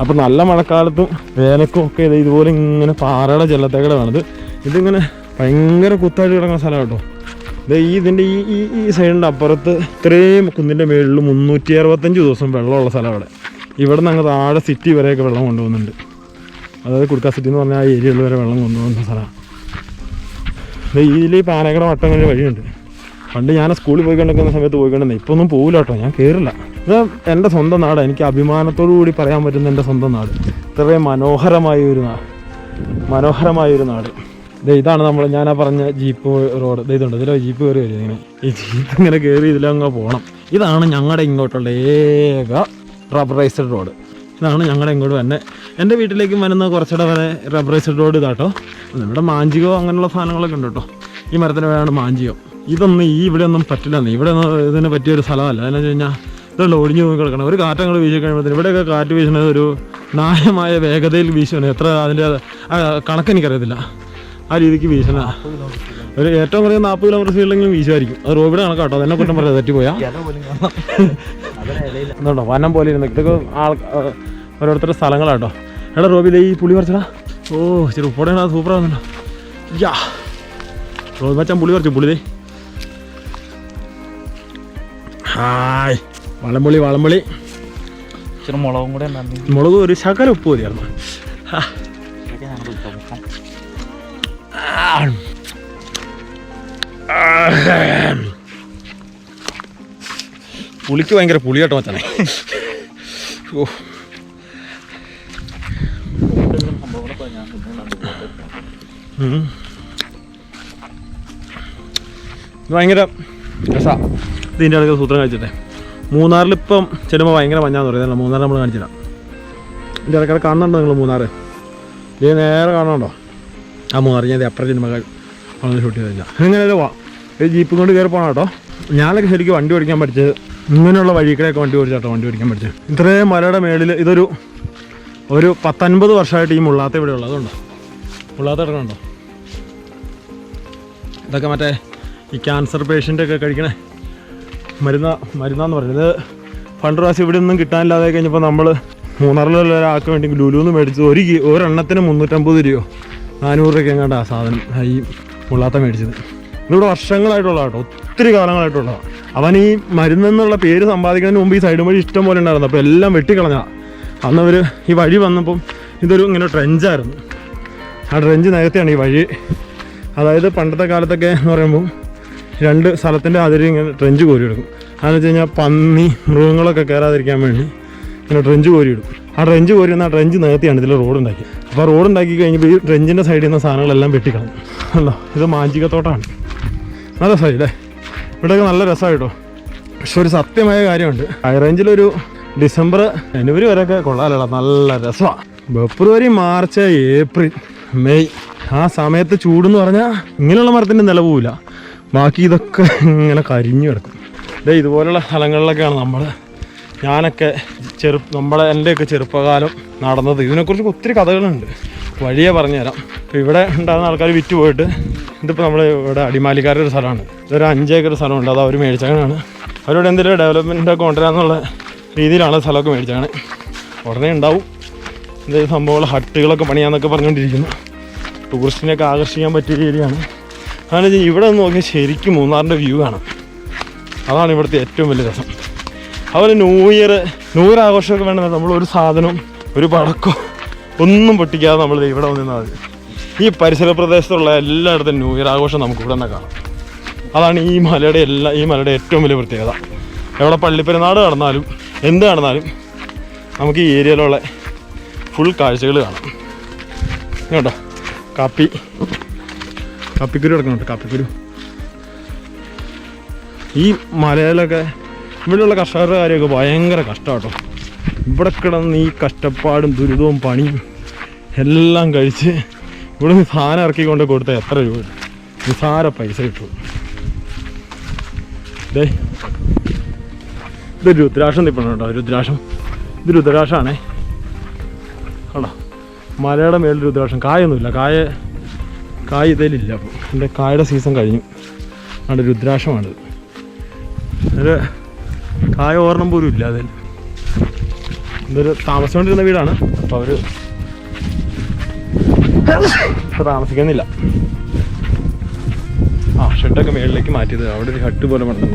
അപ്പോൾ നല്ല മഴക്കാലത്തും വേനൽക്കും ഒക്കെ ഇതുപോലെ ഇങ്ങനെ പാറയുടെ ജലത്തേക്കടെ വേണത്. ഇതിങ്ങനെ ഭയങ്കര കുത്തായിട്ട് കിടക്കുന്ന സ്ഥലം കേട്ടോ. ഇതിൻ്റെ ഈ സൈഡിൻ്റെ അപ്പുറത്ത് ഇത്രയും കുന്നിൻ്റെ മേളിൽ 365 ദിവസം വെള്ളമുള്ള സ്ഥലം അവിടെ. ഇവിടെ നിന്ന് അങ്ങ് താഴെ സിറ്റി വരെയൊക്കെ വെള്ളം കൊണ്ടുപോകുന്നുണ്ട്. അതായത് കുടുക്കാ സിറ്റി എന്ന് പറഞ്ഞാൽ ആ ഏരിയയിൽ വരെ വെള്ളം കൊണ്ടുപോകുന്ന സ്ഥലമാണ്. ഇതിൽ ഈ പാനക്കട വട്ടം കഴിഞ്ഞ വഴിയുണ്ട്. പണ്ട് ഞാൻ സ്കൂളിൽ പോയിക്കൊണ്ടിരിക്കുന്ന സമയത്ത് പോയിക്കൊണ്ടിരുന്നത്. ഇപ്പോൾ ഒന്നും പോകില്ല കേട്ടോ, ഞാൻ കയറില്ല. ഇത് എൻ്റെ സ്വന്തം നാട്. എനിക്ക് അഭിമാനത്തോടു കൂടി പറയാൻ പറ്റുന്ന എൻ്റെ സ്വന്തം നാട്. ഇത്രയും മനോഹരമായൊരു നാട്. ഇതാണ് ഞാൻ പറഞ്ഞ ജീപ്പ് റോഡ്. ഇതുണ്ട്, ഇതിലെ ജീപ്പ് കയറി വരും. ഇങ്ങനെ ഈ ജീപ്പ് ഇങ്ങനെ കയറി ഇതിലങ്ങ് പോകണം. ഇതാണ് ഞങ്ങളുടെ ഇങ്ങോട്ടുള്ള ഏക റബ്ബറൈസ്ഡ് റോഡ്. ഇതാണ് ഞങ്ങളുടെ ഇങ്ങോട്ട് തന്നെ. എൻ്റെ വീട്ടിലേക്കും വരുന്ന കുറച്ചുകൂടെ വരെ റബ്ബറൈസ്ഡ് റോഡ് ഇതാട്ടോ. ഇവിടെ മാഞ്ചികോ അങ്ങനെയുള്ള സാധനങ്ങളൊക്കെ ഉണ്ട് കേട്ടോ. ഈ മരത്തിന് പേരാണ് മാഞ്ചിയോ. ഇതൊന്നും ഇവിടെ ഒന്നും പറ്റില്ലെന്ന്. ഇവിടെ ഒന്നും ഇതിന് പറ്റിയൊരു സ്ഥലമല്ല. എന്ന് വെച്ച് കഴിഞ്ഞാൽ ഇതെല്ലാം ഒടിഞ്ഞു പോയി കിടക്കണം. ഒരു കാറ്റങ്ങൾ വീശി കഴിയുമ്പോഴത്തേന് ഇവിടെയൊക്കെ കാറ്റ് വീശുന്നത് ഒരു ന്യായമായ വേഗതയിൽ വീശുന്നത്. എത്ര അതിൻ്റെ കണക്കെനിക്കറിയത്തില്ല. ആ രീതിക്ക് വീശുന്ന ഒരു ഏറ്റവും കുറഞ്ഞ 40 കിലോമീറ്റർ സ്പീഡിലെങ്കിലും വീശുമായിരിക്കും. അത് റോബിയുടെ കണക്കാട്ടോ. എന്നെ കുറ്റം പറയാതെ തെറ്റിപ്പോയാൽ എന്നുണ്ടോ വനം പോലെ ഇരുന്ന് ഇതൊക്കെ ഓരോരുത്തരുടെ സ്ഥലങ്ങളാട്ടോ. എടാ റോബിയിലെ ഈ പുളി പറിച്ചടാ. ഓ ശരി ഉപ്പോടെയാണ്. അത് സൂപ്പറാകുന്നുണ്ടോ. യാ റോബി മച്ചാൻ പുളി പറിച്ചു. പുളിതേ ഹായ് വളംപുളി മുളകും കൂടെ മുളക് ഒരു ശകലം ഉപ്പ് മതിയായിരുന്നു. പുളിക്ക് ഭയങ്കര പുളിയാട്ടോ മച്ചാനെ. ഓ ഭയങ്കര രസമാണ്. ഇതിൻ്റെ ഇടയ്ക്ക് സൂത്രം കഴിച്ചിട്ടെ. മൂന്നാറിലിപ്പം ചെല്ലുമ്പോൾ ഭയങ്കര മഞ്ഞാന്ന് പറയുന്നല്ലോ. മൂന്നാർ നമ്മൾ കാണിച്ചില്ല. ഇതിൻ്റെ ഇടയ്ക്ക് കാണുന്നുണ്ടോ നിങ്ങൾ മൂന്നാർ? ഇത് നേരെ കാണുന്നുണ്ടോ? ആ മൂന്നാർ ഞാൻ അപ്പുറം സിനിമ വളരെ ഷൂട്ട് ചെയ്തില്ല. ഇങ്ങനെയല്ലോ പോവാം. ഈ ജീപ്പ് കൊണ്ട് കയറി പോകണം കേട്ടോ. ഞാനൊക്കെ ശരിക്കും വണ്ടി ഓടിക്കാൻ പഠിച്ചത് ഇങ്ങനെയുള്ള വഴികളൊക്കെ വണ്ടി ഓടിക്കാൻ പഠിച്ചത്. ഇത്രയും മലയുടെ മേളിൽ ഇതൊരു 10-50 വർഷമായിട്ട് ഈ മുള്ളാത്ത ഇവിടെ ഉള്ളത്. അതുകൊണ്ടോ മുള്ളാത്ത കിടക്കണുണ്ടോ? ഇതൊക്കെ മറ്റേ ഈ ക്യാൻസർ പേഷ്യൻ്റൊക്കെ കഴിക്കണേ മരുന്നാന്ന് പറയുന്നത്. പണ്ട് പ്രാവശ്യം ഇവിടെ ഒന്നും കിട്ടാനില്ലാതെ കഴിഞ്ഞപ്പോൾ നമ്മൾ മൂന്നാറിലുള്ള ഒരാൾക്ക് വേണ്ടി ലുലുന്ന് മേടിച്ചത് ഒരെണ്ണത്തിന് 350 രൂപയോ 400 രൂപയ്ക്ക് എങ്ങാണ്ട് ആ സാധനം ഈ മുള്ളാത്ത മേടിച്ചത്. ഇതിവിടെ വർഷങ്ങളായിട്ടുള്ള കേട്ടോ. ഒത്തിരി കാലങ്ങളായിട്ടുള്ളതാണ്. അവൻ ഈ മരുന്നെന്നുള്ള പേര് സമ്പാദിക്കുന്നതിന് മുമ്പ് ഈ സൈഡ് വഴി ഇഷ്ടം പോലെ ഉണ്ടായിരുന്നു. അപ്പോൾ എല്ലാം വെട്ടിക്കളഞ്ഞതാണ്. അന്ന് അവർ ഈ വഴി വന്നപ്പം ഇതൊരു ഇങ്ങനെ ട്രെഞ്ചായിരുന്നു. ആ ട്രെഞ്ച് നികത്തിയാണ് ഈ വഴി. അതായത് പണ്ടത്തെ കാലത്തൊക്കെ എന്ന് പറയുമ്പം 2 സ്ഥലത്തിൻ്റെ അതിരി ഇങ്ങനെ ട്രെഞ്ച് കോരിയെടുക്കും. അതെന്ന് വെച്ച് കഴിഞ്ഞാൽ പന്നി മൃഗങ്ങളൊക്കെ കയറാതിരിക്കാൻ വേണ്ടി ഇങ്ങനെ ട്രെഞ്ച് കോരിയിടും. ആ ട്രെഞ്ച് കോരിയുന്ന ആ ട്രെഞ്ച് നികത്തിയാണ് ഇതിൽ റോഡുണ്ടാക്കി. അപ്പോൾ റോഡുണ്ടാക്കി കഴിഞ്ഞപ്പോൾ ഈ ട്രെഞ്ചിൻ്റെ സൈഡിൽ നിന്ന് സാധനങ്ങളെല്ലാം വെട്ടിക്കളഞ്ഞു. അല്ലോ ഇത് മാഞ്ചികത്തോട്ടാണ്. നല്ല രസമായില്ലേ? ഇവിടെയൊക്കെ നല്ല രസമായിട്ടോ. പക്ഷെ ഒരു സത്യമായ കാര്യമുണ്ട്. ഹൈ റേഞ്ചിലൊരു ഡിസംബർ ജനുവരി വരെയൊക്കെ കൊള്ളാമല്ലോ. നല്ല രസമാണ്. ഫെബ്രുവരി മാർച്ച് ഏപ്രിൽ മെയ് ആ സമയത്ത് ചൂടെന്ന് പറഞ്ഞാൽ ഇങ്ങനെയുള്ള മരത്തിൻ്റെ നില പോവില്ല. ബാക്കി ഇതൊക്കെ ഇങ്ങനെ കരിഞ്ഞു കിടക്കും. ഇതുപോലുള്ള സ്ഥലങ്ങളിലൊക്കെയാണ് ഞാനൊക്കെ എൻ്റെയൊക്കെ ചെറുപ്പകാലം നടന്നത്. ഇതിനെക്കുറിച്ച് ഒത്തിരി കഥകളുണ്ട്. വഴിയെ പറഞ്ഞുതരാം. ഇപ്പോൾ ഇവിടെ ഉണ്ടാകുന്ന ആൾക്കാർ വിറ്റ് പോയിട്ട് ഇതിപ്പോൾ നമ്മൾ ഇവിടെ അടിമാലിക്കാരുടെ ഒരു സ്ഥലമാണ്. ഇതൊരു 5 ഏക്കർ സ്ഥലമുണ്ട്. അത് അവർ മേടിച്ചതാണ്. അവരോട് എന്തെങ്കിലും ഡെവലപ്മെൻറ്റൊക്കെ കൊണ്ടുവരാമെന്നുള്ള രീതിയിലാണ് സ്ഥലമൊക്കെ മേടിച്ചതാണ്. ഉടനെ ഉണ്ടാവും എന്തെങ്കിലും സംഭവങ്ങൾ ഹട്ടുകളൊക്കെ പണിയാന്നൊക്കെ പറഞ്ഞുകൊണ്ടിരിക്കുന്നു. ടൂറിസ്റ്റിനെയൊക്കെ ആകർഷിക്കാൻ പറ്റിയ രീതിയാണ്. അതാണ് ഇവിടെ നിന്ന് നോക്കിയാൽ ശരിക്കും മൂന്നാറിൻ്റെ വ്യൂ കാണാം. അതാണ് ഇവിടുത്തെ ഏറ്റവും വലിയ രസം. അതുപോലെ ന്യൂ ഇയർ ആഘോഷമൊക്കെ വേണ്ടത് നമ്മളൊരു സാധനവും ഒരു പടക്കോ ഒന്നും പൊട്ടിക്കാതെ നമ്മൾ ഇവിടെ വന്നാൽ മതി. ഈ പരിസര പ്രദേശത്തുള്ള എല്ലായിടത്തും ന്യൂ ഇയർ ആഘോഷം നമുക്ക് ഇവിടെ തന്നെ കാണാം. അതാണ് ഈ മലയുടെ ഏറ്റവും വലിയ പ്രത്യേകത. എവിടെ പള്ളിപ്പെരുന്നാട് നടന്നാലും എന്ത് നടന്നാലും നമുക്ക് ഈ ഏരിയയിലുള്ള ഫുൾ കാഴ്ചകൾ കാണാം കേട്ടോ. കാപ്പിക്കുരു കിടക്കുന്നുണ്ട്. കാപ്പിക്കുരു ഈ മലയിലൊക്കെ ഇവിടെയുള്ള കർഷകരുടെ കാര്യമൊക്കെ ഭയങ്കര കഷ്ടമാണ് കേട്ടോ. ഇവിടെ കിടന്ന് ഈ കഷ്ടപ്പാടും ദുരിതവും പണിയും എല്ലാം കഴിച്ച് ഇവിടെ നിന്ന് സാധനം ഇറക്കിക്കൊണ്ട് കൊടുത്താൽ എത്ര രൂപ? നിസാര പൈസ കിട്ടും. ഇത് രുദ്രാക്ഷം നിൽപ്പുണ്ട് കേട്ടോ. ഇത് രുദ്രാക്ഷമാണേ കേട്ടോ. മലയുടെ മേളിൽ രുദ്രാക്ഷം. കായൊന്നുമില്ല. കായ് ഇതിലില്ല. അപ്പോൾ എൻ്റെ കായുടെ സീസൺ കഴിഞ്ഞു. അവിടെ രുദ്രാക്ഷമാണിത്. ഒരു കായ ഓർണം പോലും ഇല്ല അതിൽ. ഇതൊരു താമസിച്ചുകൊണ്ടിരുന്ന വീടാണ്. അപ്പോൾ അവർ ഇപ്പോൾ താമസിക്കുന്നില്ല. ഷെഡൊക്കെ മേളിലേക്ക് മാറ്റിയത്. അവിടെ ഒരു ഹട്ട് പോലെ പണിത്.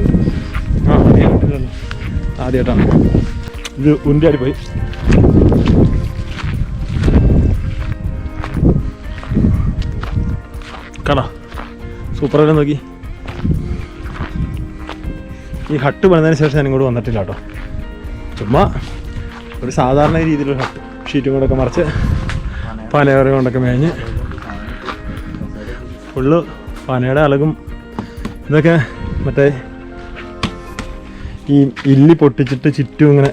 ആദ്യമായിട്ടാണ് ഇത് ഉന്തിയാടി പോയി. കടാ സൂപ്പറായിട്ട് നോക്കി. ഈ ഹട്ട് പണിതതിന് ശേഷം ഞാൻ ഇങ്ങോട്ട് വന്നിട്ടില്ല കേട്ടോ. ചുമ്മാ ഒരു സാധാരണ രീതിയിലൊരു ഹട്ട് ഷീറ്റും കൊണ്ടൊക്കെ മറിച്ച് പനയോറ കൊണ്ടൊക്കെ മേഞ്ഞ് ഫുള്ള് പനയുടെ അലകും ഇതൊക്കെ മറ്റേ ഈ ഇല്ലി പൊട്ടിച്ചിട്ട് ചുറ്റും ഇങ്ങനെ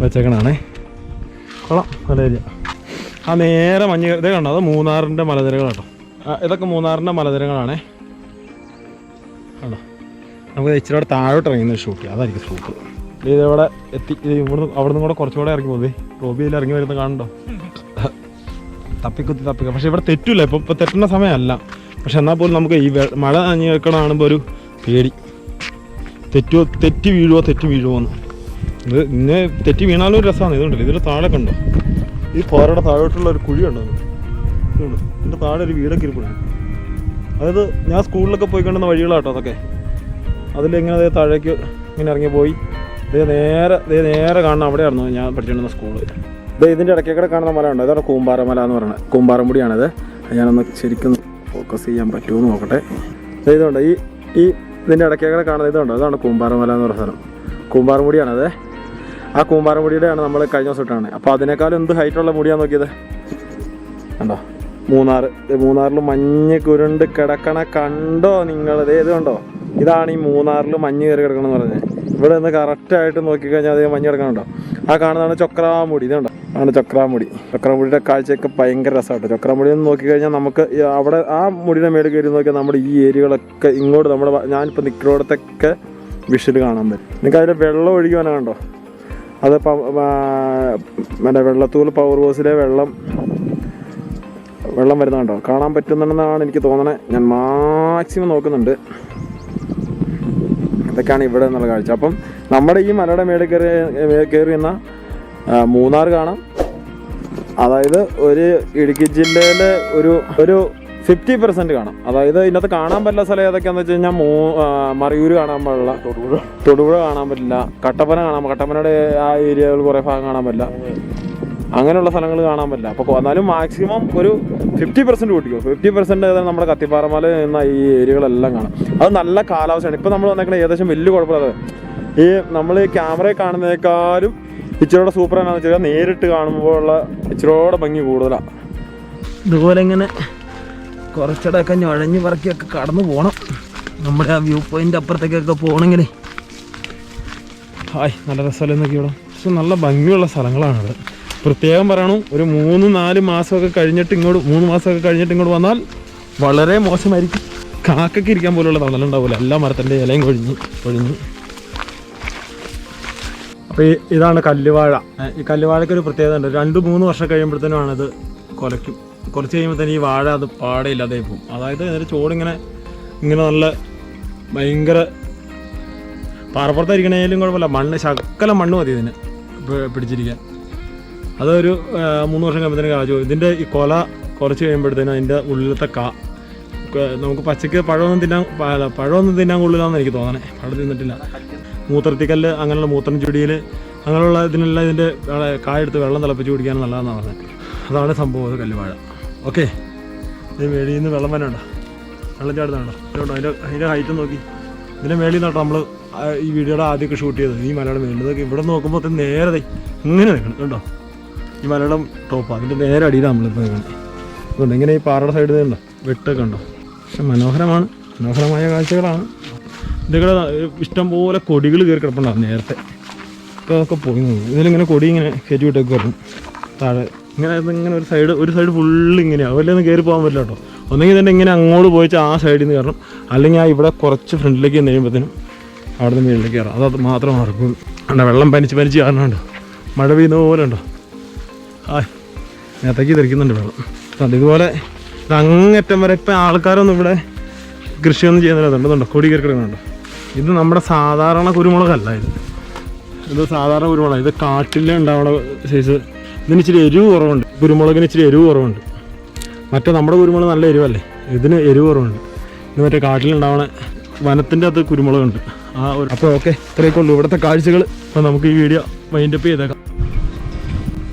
വെച്ചേക്കണാണേ. കൊള്ളാം, നല്ല ഏരിയ. ആ നേരെ മഞ്ഞ് ഇതേ കണ്ടോ, അത് മൂന്നാറിൻ്റെ മലനിരകളാട്ടോ. ഇതൊക്കെ മൂന്നാറിൻ്റെ മലനിരകളാണേ. കണ്ടോ, നമുക്ക് ഇച്ചിരി കൂടെ താഴോട്ട് ഇറങ്ങുന്ന ഷൂട്ട് ചെയ്യാം, അതായിരിക്കും ഷൂട്ട്. ഇതവിടെ എത്തി. ഇത് ഇവിടുന്ന് അവിടെ നിന്ന് കൂടെ കുറച്ചുകൂടെ ഇറങ്ങി പോകുന്നത്. റോബിയിൽ ഇറങ്ങി വരുന്നത് കാണണ്ടോ, തപ്പിക്കുത്തി തപ്പിക്കുക. പക്ഷെ ഇവിടെ തെറ്റില്ല, ഇപ്പോൾ തെറ്റുന്ന സമയമല്ല. പക്ഷെ എന്നാൽ പോലും നമുക്ക് ഈ മഴ നനഞ്ഞ് കേൾക്കണ കാണുമ്പോൾ ഒരു പേടി, തെറ്റി വീഴുമോ എന്ന്. ഇത് ഇന്ന് തെറ്റി വീണാലും ഒരു രസമാണ്. ഇതുണ്ടല്ലോ, ഇതിൻ്റെ താഴെ കണ്ടോ, ഈ പോരയുടെ താഴോട്ടുള്ള ഒരു കുഴി ഉണ്ടോ, ഇതുണ്ട്. ഇതിൻ്റെ താഴെ ഒരു വീടൊക്കെ ഇരിപ്പുണ്ട്. അതായത് ഞാൻ സ്കൂളിലൊക്കെ പോയി കൊണ്ടുവന്ന വഴികളാട്ടോ അതൊക്കെ. അതിലിങ്ങനെ അതേ താഴേക്ക് ഇങ്ങനെ ഇറങ്ങി പോയി. നേരെ കാണുന്ന അവിടെയായിരുന്നു ഞാൻ പഠിച്ചുകൊണ്ടിരുന്ന സ്കൂള്. ഇതിൻ്റെ ഇടയ്ക്കൊക്കെ കാണുന്ന മല ഉണ്ട്, ഇതാണ് കൂമ്പാറമല എന്ന് പറയുന്നത്. കൂമ്പാറമുടിയാണിത്. ഞാനൊന്ന് ശരിക്കും ഫോക്കസ് ചെയ്യാൻ പറ്റുമോ നോക്കട്ടെ. ഇതുണ്ട്, ഈ ഇതിൻ്റെ ഇടയ്ക്കൊക്കെ കാണുന്നത് ഇതുണ്ടോ, ഇതാണ് കൂമ്പാറമല എന്ന് പറയുന്ന സ്ഥലം. കൂമ്പാറമുടിയാണത്. ആ കൂമ്പാറമുടിയുടെയാണ് നമ്മൾ കഴിഞ്ഞ ദിവസം ഇട്ടാണ്. അപ്പോൾ അതിനേക്കാളും എന്ത് ഹൈറ്റുള്ള മുടിയാന്ന് നോക്കിയത് കണ്ടോ. മൂന്നാറിൽ മഞ്ഞ് കുരുണ്ട് കിടക്കണ കണ്ടോ നിങ്ങൾ? ഇത് കണ്ടോ, ഇതാണ് ഈ മൂന്നാറിൽ മഞ്ഞ് കയറി കിടക്കണമെന്ന് പറഞ്ഞത്. ഇവിടെ നിന്ന് കറക്റ്റായിട്ട് നോക്കിക്കഴിഞ്ഞാൽ അതേ മഞ്ഞ് കിടക്കണുണ്ടോ. ആ കാണുന്നതാണ് ചക്രാമുടി. ഇതുണ്ടോ, ആണ് ചക്രാമുടിയുടെ കാഴ്ചയൊക്കെ ഭയങ്കര രസമാട്ടോ. ചക്രാമുടി എന്ന് നോക്കിക്കഴിഞ്ഞാൽ നമുക്ക് അവിടെ ആ മുടിയുടെ മേളിൽ കയറി നോക്കിയാൽ നമ്മുടെ ഈ ഏരിയകളൊക്കെ ഇങ്ങോട്ട് നമ്മുടെ ഞാനിപ്പോൾ നിൽക്കുന്നിടത്തൊക്കെ വിഷ്വൽ കാണാൻ പറ്റും. നിങ്ങൾക്ക് അതിൽ വെള്ളം ഒഴുകുവാനാണ് കണ്ടോ. അത് മറ്റേ വെള്ളത്തൂൽ പവർ ഹൗസിലെ വെള്ളം വരുന്നുണ്ടോ, കാണാൻ പറ്റുന്നുണ്ടെന്നാണ് എനിക്ക് തോന്നണേ. ഞാൻ മാക്സിമം നോക്കുന്നുണ്ട്. ഇതൊക്കെയാണ് ഇവിടെ എന്നുള്ള കാഴ്ച. അപ്പം നമ്മുടെ ഈ മലയുടെ മേളിൽ കയറി നിന്ന മൂന്നാർ കാണാം. അതായത് ഒരു ഇടുക്കി ജില്ലയിൽ ഒരു 50% കാണാം. അതായത് ഇതിനകത്ത് കാണാൻ പറ്റുന്ന സ്ഥലം ഏതൊക്കെയാണെന്ന് വെച്ച് കഴിഞ്ഞാൽ മറയൂർ കാണാൻ പാടില്ല, തൊടുപുഴ കാണാൻ പറ്റില്ല, കട്ടപ്പനയുടെ ആ ഏരിയകൾ കുറേ ഭാഗം കാണാൻ പറ്റില്ല, അങ്ങനെയുള്ള സ്ഥലങ്ങൾ കാണാൻ പറ്റില്ല. അപ്പോൾ എന്നാലും മാക്സിമം ഒരു 50% കൂട്ടിക്കോ. 50% നമ്മുടെ കത്തിപ്പാറമല എന്ന ഈ ഏരിയകളെല്ലാം കാണാം. അത് നല്ല കാലാവസ്ഥയാണ്. ഇപ്പോൾ നമ്മൾ വന്നേക്കണ ഏകദേശം വലിയ കുഴപ്പമില്ലാതെ ഈ നമ്മൾ ഈ ക്യാമറയിൽ കാണുന്നതിനേക്കാളും ഇച്ചിരിയോടെ സൂപ്പർ എന്നാന്ന് വെച്ചാൽ നേരിട്ട് കാണുമ്പോഴുള്ള ഇച്ചിരിയോടെ ഭംഗി കൂടുതലാണ്. ഇതുപോലെ ഇങ്ങനെ കുറച്ചിടയൊക്കെ ഞഴഞ്ഞ് പറക്കിയൊക്കെ കടന്നു പോകണം. നമ്മുടെ ആ വ്യൂ പോയിൻ്റ് അപ്പുറത്തേക്കൊക്കെ പോകണമെങ്കിൽ നല്ല രസമല്ലേ എന്നൊക്കെ ഇവിടെ. പക്ഷെ നല്ല ഭംഗിയുള്ള സ്ഥലങ്ങളാണത്. പ്രത്യേകം പറയണു, ഒരു 3-4 മാസമൊക്കെ കഴിഞ്ഞിട്ട് ഇങ്ങോട്ട് വന്നാൽ വളരെ മോശമായിരിക്കും. കാക്കയ്ക്ക് ഇരിക്കാൻ പോലുള്ള തണലുണ്ടാവില്ല, എല്ലാ മരത്തിൻ്റെ ഇലയും കൊഴിഞ്ഞ്. അപ്പോൾ ഇതാണ് കല്ലുവാഴ. ഈ കല്ലുവാഴയ്ക്ക് ഒരു പ്രത്യേകത ഉണ്ട്. 2-3 വർഷം കഴിയുമ്പോഴത്തേനുമാണ് ഇത് കുറച്ച് കഴിയുമ്പോഴത്തേനും ഈ വാഴ അത് പാടയില്ലാതെ പോകും. അതായത് ഇതിൻ്റെ ചോടിങ്ങനെ നല്ല ഭയങ്കര പാറപ്പുറത്തായിരിക്കണേലും കുഴപ്പമില്ല, ശകലം മണ്ണ് മതി ഇതിന് പിടിച്ചിരിക്കാൻ. അതൊരു 3 വർഷം കഴിയുമ്പോഴത്തേനും കാച്ചു. ഇതിൻ്റെ ഈ കൊല കുറച്ച് കഴിയുമ്പോഴത്തേനും അതിൻ്റെ ഉള്ളിലത്തെ നമുക്ക് പച്ചയ്ക്ക് പഴമൊന്നും തിന്നാൻ കൊള്ളില്ലാന്ന് എനിക്ക് തോന്നണേ. പഴം തിന്നിട്ടില്ല. മൂത്രത്തിക്കല്ല് അങ്ങനെയുള്ള മൂത്രം ചുടിയിൽ അങ്ങനെയുള്ള ഇതിനെല്ലാം ഇതിൻ്റെ കായെടുത്ത് വെള്ളം തിളപ്പിച്ച് കുടിക്കാൻ നല്ലതെന്നാണ് പറഞ്ഞത്. അതാണ് സംഭവം കല്ലുവാഴ. ഓക്കെ, ഇത് മേളിൽ നിന്ന് വെള്ളം തന്നെ ഉണ്ടോ, വെള്ളം ചാടുന്നുണ്ടോ, അതിൻ്റെ ഹൈറ്റ് നോക്കി. ഇതിൻ്റെ മേളിൽ നിന്നോട്ടോ നമ്മൾ ഈ വീഡിയോയുടെ ആദ്യമൊക്കെ ഷൂട്ട് ചെയ്തത്. ഈ മലയുടെ മേളിൽ ഇതൊക്കെ ഇവിടെ നോക്കുമ്പോൾ നേരെ ഇങ്ങനെ നിൽക്കണം കേട്ടോ. ഈ മലയുടെ ടോപ്പ് അതിൻ്റെ നേരെ അടിയിൽ നമ്മളിപ്പോൾ നിൽക്കണം. അതുകൊണ്ട് ഇങ്ങനെ ഈ പാറയുടെ സൈഡിൽ നിന്നുണ്ടോ വെട്ടൊക്കെ ഉണ്ടോ. പക്ഷെ മനോഹരമായ കാഴ്ചകളാണ്. ഇതൊക്കെ ഇഷ്ടംപോലെ കൊടികൾ കയറി കിടപ്പുണ്ടാകും നേരത്തെ. ഇപ്പോൾ അതൊക്കെ പോയി നോക്കും. ഇതിലിങ്ങനെ കൊടി ഇങ്ങനെ കയറ്റി വിട്ടൊക്കെ വരും താഴെ. ഇങ്ങനെ ഒരു സൈഡ് ഫുള്ള് ഇങ്ങനെയാണ്. അവരിലൊന്നും കയറി പോകാൻ പറ്റില്ല കേട്ടോ. ഒന്നെങ്കിൽ തന്നെ ഇങ്ങനെ അങ്ങോട്ട് പോയിച്ച് ആ സൈഡിൽ നിന്ന് കയറണം, അല്ലെങ്കിൽ ആ ഇവിടെ കുറച്ച് ഫ്രണ്ടിലേക്ക് ചെന്ന് കഴിയുമ്പോഴത്തേനും അവിടെ നിന്ന് മുകളിലേക്ക് കയറാം. അത് മാത്രം നടക്കും. ഉണ്ടോ വെള്ളം പനിച്ച് കാരണമുണ്ടോ, മഴ പെയ്യുന്ന പോലെ ഉണ്ടോ. നേരത്തേക്ക് തെറിക്കുന്നുണ്ട് വെള്ളം. ഇതുപോലെ അങ്ങറ്റം വരെ ഇപ്പം ആൾക്കാരൊന്നും ഇവിടെ കൃഷിയൊന്നും ചെയ്യുന്നില്ല. കൊടി കയറി കിടക്കുന്നുണ്ടോ. ഇത് നമ്മുടെ സാധാരണ കുരുമുളകല്ല. ഇത് സാധാരണ കുരുമുളക്. ഇത് കാട്ടിൽ ഉണ്ടാവുന്ന സൈസ്. ഇതിന് ഇച്ചിരി എരിവ് കുറവുണ്ട്. കുരുമുളകിന് ഇച്ചിരി എരിവ് കുറവുണ്ട്. മറ്റേ നമ്മുടെ കുരുമുളക് നല്ല എരിവല്ലേ, ഇതിന് എരിവ് കുറവുണ്ട്. ഇത് മറ്റേ കാട്ടിലുണ്ടാവണ വനത്തിൻ്റെ അകത്ത് കുരുമുളകുണ്ട്. അപ്പോൾ ഓക്കെ, ഇത്രയൊക്കെ ഉള്ളൂ ഇവിടുത്തെ കാഴ്ചകൾ. അപ്പോൾ നമുക്ക് ഈ വീഡിയോ വൈൻഡപ്പ് ചെയ്തേക്കാം.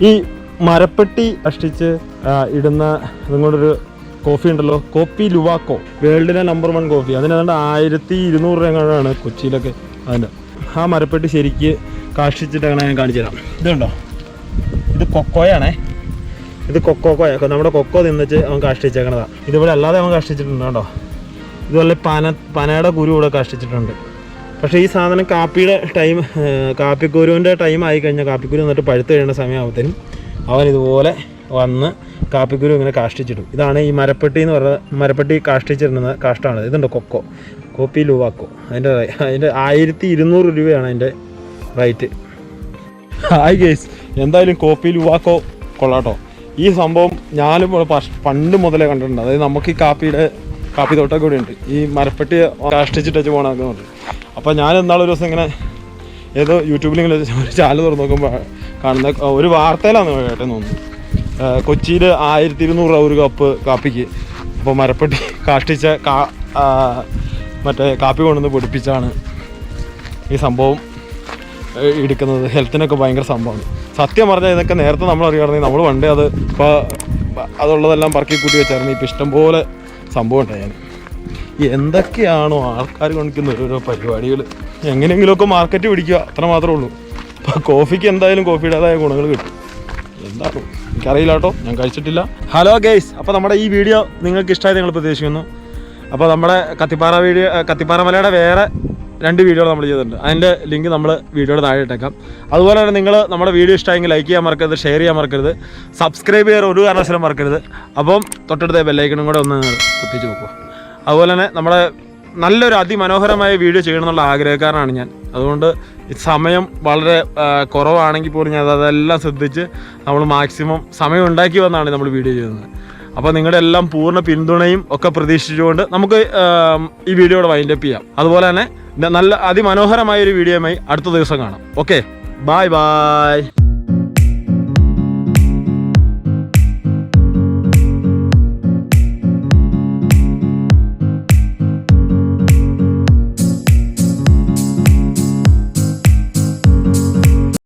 ഈ മരപ്പെട്ടി കഷ്ടിച്ച് ഇടുന്ന ഇതുകൊണ്ടൊരു കോഫി ഉണ്ടല്ലോ, കോപ്പി ലുവാക്കോ, വേൾഡിലെ നമ്പർ 1 കോഫി. അതിനേതാണ്ട് 1200 രൂപയാണ് കൊച്ചിയിലൊക്കെ അതിൻ്റെ. ആ മരപ്പെട്ടി ശരിക്ക് കാഷ്ടിച്ചിട്ട് അങ്ങനെ ഞാൻ കാണിച്ചു തരാം. ഇതുണ്ടോ, ഇത് കൊക്കോയാണേ. ഇത് കൊക്കോക്കോയ, നമ്മുടെ കൊക്കോ തിന്നിച്ച് അവൻ കാഷ്ടിച്ചേക്കണതാണ്. ഇതിവിടെ അല്ലാതെ അവൻ കാഷ്ടിച്ചിട്ടുണ്ട് കേട്ടോ. ഇതുപോലെ പനയുടെ കുരു ഇവിടെ കാഷ്ടിച്ചിട്ടുണ്ട്. പക്ഷേ ഈ സാധനം കാപ്പിയുടെ ടൈം, കാപ്പിക്കുരുവിൻ്റെ ടൈം ആയിക്കഴിഞ്ഞാൽ, കാപ്പിക്കുരു എന്നിട്ട് പഴുത്ത് കഴിയുന്ന സമയമാകുമ്പോഴത്തേനും അവൻ ഇതുപോലെ വന്ന് കാപ്പിക്കുരു ഇങ്ങനെ കാഷ്ടിച്ചിടും. ഇതാണ് ഈ മരപ്പെട്ടി എന്ന് പറയുന്നത്. മരപ്പെട്ടി കാഷ്ടിച്ചിടുന്ന കാഷ്ടമാണ്. ഇതുണ്ട് കൊക്കോ, കോപ്പി ലുവാക്കോ. അതിൻ്റെ 1200 രൂപയാണ് അതിൻ്റെ റേറ്റ്. ഹായ് ഗൈസ്, എന്തായാലും കോപ്പി ലുവാക്കോ കൊള്ളാട്ടോ. ഈ സംഭവം ഞാനും പണ്ട് മുതലേ കണ്ടിട്ടുണ്ട്. അതായത് നമുക്ക് ഈ കാപ്പി തോട്ടമൊക്കെ കൂടെ ഉണ്ട്, ഈ മരപ്പെട്ടി കാഷ്ടിച്ചിട്ട് പോകണമെന്ന് പറഞ്ഞു. അപ്പോൾ ഞാൻ എന്നാളൊരു ദിവസം ഇങ്ങനെ ഏതോ യൂട്യൂബിലിങ്ങനെ ഒരു ചാനൽ തുറന്ന് നോക്കുമ്പോൾ കാണുന്ന ഒരു വാർത്തയിലാണ് കേട്ടെന്ന് തോന്നുന്നു. കൊച്ചിയിൽ 1200 രൂപ ഒരു കപ്പ് കാപ്പിക്ക്. അപ്പോൾ മരപ്പെട്ടി കാഷ്ടിച്ച മറ്റേ കാപ്പി കൊണ്ടുവന്ന് പൊടിപ്പിച്ചാണ് ഈ സംഭവം എടുക്കുന്നത്. ഹെൽത്തിനൊക്കെ ഭയങ്കര സംഭവമാണ്. സത്യം പറഞ്ഞാൽ ഇതൊക്കെ നേരത്തെ നമ്മൾ അറിയാമായിരുന്നെങ്കിൽ നമ്മൾ പണ്ടേ അത് ഇപ്പോൾ അതുള്ളതെല്ലാം പറക്കി കൂട്ടി വെച്ചായിരുന്നു. ഇപ്പോൾ ഇഷ്ടംപോലെ സംഭവം ഉണ്ടായാൽ. എന്തൊക്കെയാണോ ആൾക്കാർ കാണിക്കുന്ന ഓരോരോ പരിപാടികൾ. എങ്ങനെയെങ്കിലുമൊക്കെ മാർക്കറ്റ് പിടിക്കുക, അത്ര മാത്രമേ ഉള്ളൂ. ഇപ്പോൾ കോഫിക്ക് എന്തായാലും കോഫിയുടേതായ ഗുണങ്ങൾ കിട്ടും. എന്താണോ എനിക്കറിയില്ല കേട്ടോ, ഞാൻ കഴിച്ചിട്ടില്ല. ഹലോ ഗൈസ്, അപ്പോൾ നമ്മുടെ ഈ വീഡിയോ നിങ്ങൾക്ക് ഇഷ്ടമായി നിങ്ങൾ പ്രതീക്ഷിക്കുന്നു. അപ്പോൾ നമ്മുടെ കത്തിപ്പാറ മലയുടെ വേറെ 2 വീഡിയോകൾ നമ്മൾ ചെയ്തിട്ടുണ്ട്. അതിൻ്റെ ലിങ്ക് നമ്മൾ വീഡിയോയുടെ താഴെ ഇട്ടേക്കാം. അതുപോലെ തന്നെ നിങ്ങൾ നമ്മുടെ വീഡിയോ ഇഷ്ടമായെങ്കിൽ ലൈക്ക് ചെയ്യാൻ മറക്കരുത്, ഷെയർ ചെയ്യാൻ മറക്കരുത്, സബ്സ്ക്രൈബ് ചെയ്യാൻ ഒരു കാരണവശാലും മറക്കരുത്. അപ്പം തൊട്ടടുത്ത ബെല്ലൈക്കണും കൂടെ ഒന്ന് കുത്തിച്ച് നോക്കുക. അതുപോലെ തന്നെ നമ്മുടെ നല്ലൊരു അതിമനോഹരമായ വീഡിയോ ചെയ്യണമെന്നുള്ള ആഗ്രഹക്കാരനാണ് ഞാൻ. അതുകൊണ്ട് സമയം വളരെ കുറവാണെങ്കിൽ പോലും ഞാൻ അതെല്ലാം ശ്രദ്ധിച്ച് നമ്മൾ മാക്സിമം സമയം ഉണ്ടാക്കി വന്നാണ് നമ്മൾ വീഡിയോ ചെയ്യുന്നത്. അപ്പോൾ നിങ്ങളുടെ എല്ലാം പൂർണ്ണ പിന്തുണയും ഒക്കെ പ്രതീക്ഷിച്ചുകൊണ്ട് നമുക്ക് ഈ വീഡിയോയുടെ വൈൻഡപ്പ് ചെയ്യാം. അതുപോലെ തന്നെ നല്ല അതിമനോഹരമായൊരു വീഡിയോയുമായി അടുത്ത ദിവസം കാണാം. Okay, bye bye.